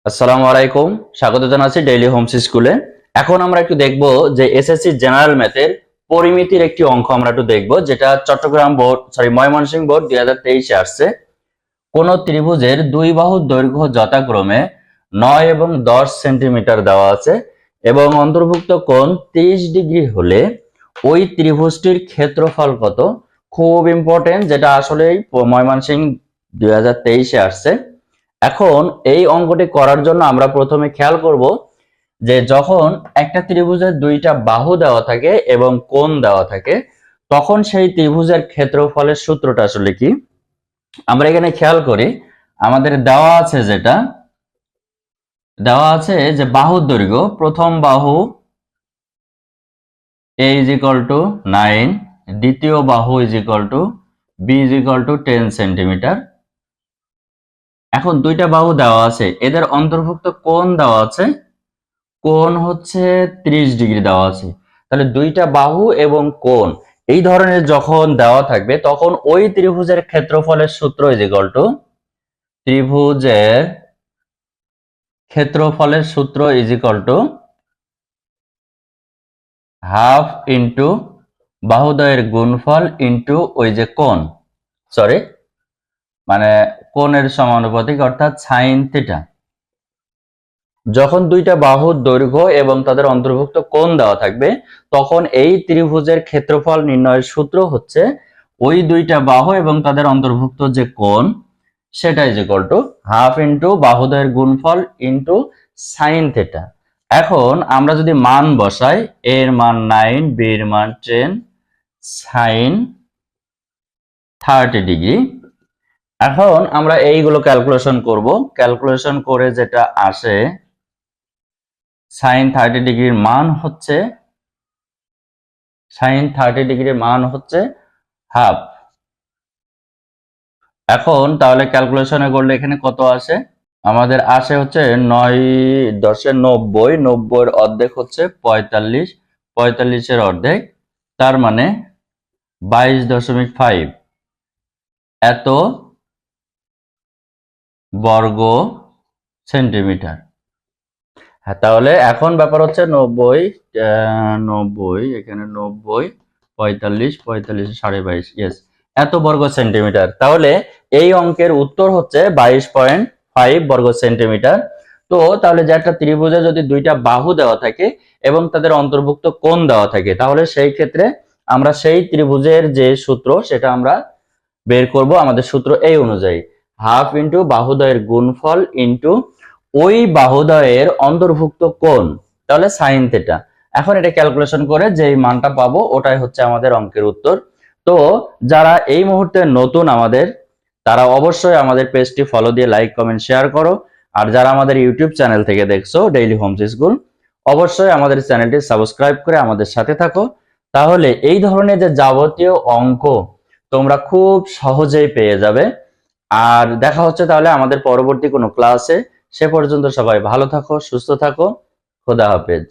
আসসালামু আলাইকুম, স্বাগত জানাচ্ছি ডেইলি হোমস স্কুলে। এখন আমরা একটু দেখব যে এসএসসি জেনারেল ম্যাথের পরিমিতির একটি অঙ্ক আমরা একটু দেখব, যেটা চট্টগ্রাম বোর্ড ময়মনসিংহ বোর্ড 2023-এ আসছে। কোন ত্রিভুজের দুই বাহুর দৈর্ঘ্য যথাক্রমে 9 এবং 10 সেন্টিমিটার দেওয়া আছে এবং অন্তর্ভুক্ত কোণ 30 ডিগ্রি হলে ওই ত্রিভুজটির ক্ষেত্রফল কত। খুব ইম্পর্টেন্ট, যেটা আসলে ময়মনসিংহ 2023-এ আসছে। এখন এই অঙ্কটি করার জন্য আমরা প্রথমে খেয়াল করব যে যখন একটা ত্রিভুজের দুইটা বাহু দেওয়া থাকে এবং কোণ দেওয়া থাকে, তখন সেই ত্রিভুজের ক্ষেত্রফলের সূত্রটা আসলে কি। আমরা এখানে খেয়াল করি, আমাদের দেওয়া আছে যে বাহুর দৈর্ঘ্য, প্রথম বাহু a = 9, দ্বিতীয় বাহু b = 10 সেন্টিমিটার। এখন দুইটা বাহু দেওয়া আছে, এদের অন্তর্ভুক্ত কোণ দেওয়া আছে, কোণ হচ্ছে 30 ডিগ্রি দেওয়া আছে। তাহলে দুইটা বাহু এবং কোণ এই ধরনের যখন দেওয়া থাকবে, তখন ওই ত্রিভুজের ক্ষেত্রফলের সূত্র ত্রিভুজের ক্ষেত্রফলের সূত্র হাফ ইন্টু বাহুদ্বয়ের গুণফল ইন্টু ওই যে কোণ, কোণের সমানুপাতিক, অর্থাৎ সাইন থিটা। যখন দুইটা বাহুর দৈর্ঘ্য এবং তাদের অন্তর্ভুক্ত কোণ দেওয়া থাকবে, তখন এই ত্রিভুজের ক্ষেত্রফল নির্ণয়ের সূত্র হচ্ছে ওই দুইটা বাহু এবং তাদের অন্তর্ভুক্ত যে কোণ, সেটা হাফ ইন্টু বাহুদ্বয়ের গুণফল ইন্টু সাইন থিটা। এখন আমরা যদি মান বসাই, a এর মান 9, b এর মান 10, সাইন 30 ডিগ্রি। এখন আমরা এইগুলো ক্যালকুলেশন করব। ক্যালকুলেশন করে যেটা আসে, সাইন 30 ডিগ্রির মান হচ্ছে হাফ। এখন তাহলে ক্যালকুলেশনে করলে এখানে কত আসে? আমাদের আসে হচ্ছে 9 10 90, 90 এর অর্ধেক হচ্ছে 45, 45 এর অর্ধেক তার মানে 22.5 এত বর্গ সেন্টিমিটার। হ্যাঁ, তাহলে এখন ব্যাপার হচ্ছে 90, এখানে 90, 45, 45 22.5, ইয়েস, এত বর্গ সেন্টিমিটার। তাহলে এই অঙ্কের উত্তর হচ্ছে 22.5 বর্গ সেন্টিমিটার। তো তাহলে যে একটা ত্রিভুজে যদি দুইটা বাহু দেওয়া থাকে এবং তাদের অন্তর্ভুক্ত কোণ দেওয়া থাকে, তাহলে সেই ক্ষেত্রে আমরা সেই ত্রিভুজের যে সূত্র সেটা আমরা বের করব। আমাদের সূত্র এই অনুযায়ী, হাফ ইন্টু বাহুদ্বয়ের গুণফল ইন্টু ওই বাহুদ্বয়ের অন্তর্ভুক্ত কোণ, তাহলে সাইন থিটা। এখন এটা ক্যালকুলেশন করে যে মানটা পাবো, ওটাই হচ্ছে আমাদের অঙ্কের উত্তর। তো যারা এই মুহূর্তে নতুন তারা অবশ্যই আমাদের পেজটি ফলো দিয়ে লাইক, কমেন্ট, শেয়ার করো। আর যারা আমাদের ইউটিউব চ্যানেল থেকে দেখছো ডেইলি হোমস স্কুল, অবশ্যই আমাদের চ্যানেলটি সাবস্ক্রাইব করে আমাদের সাথে থাকো। তাহলে এই ধরনের যে যাবতীয় অঙ্ক তোমরা খুব সহজেই পেয়ে যাবে। আর দেখা হচ্ছে তাহলে আমাদের পরবর্তী কোনো ক্লাসে। সে পর্যন্ত সবাই ভালো থাকো, সুস্থ থাকো। খোদা হাফেজ।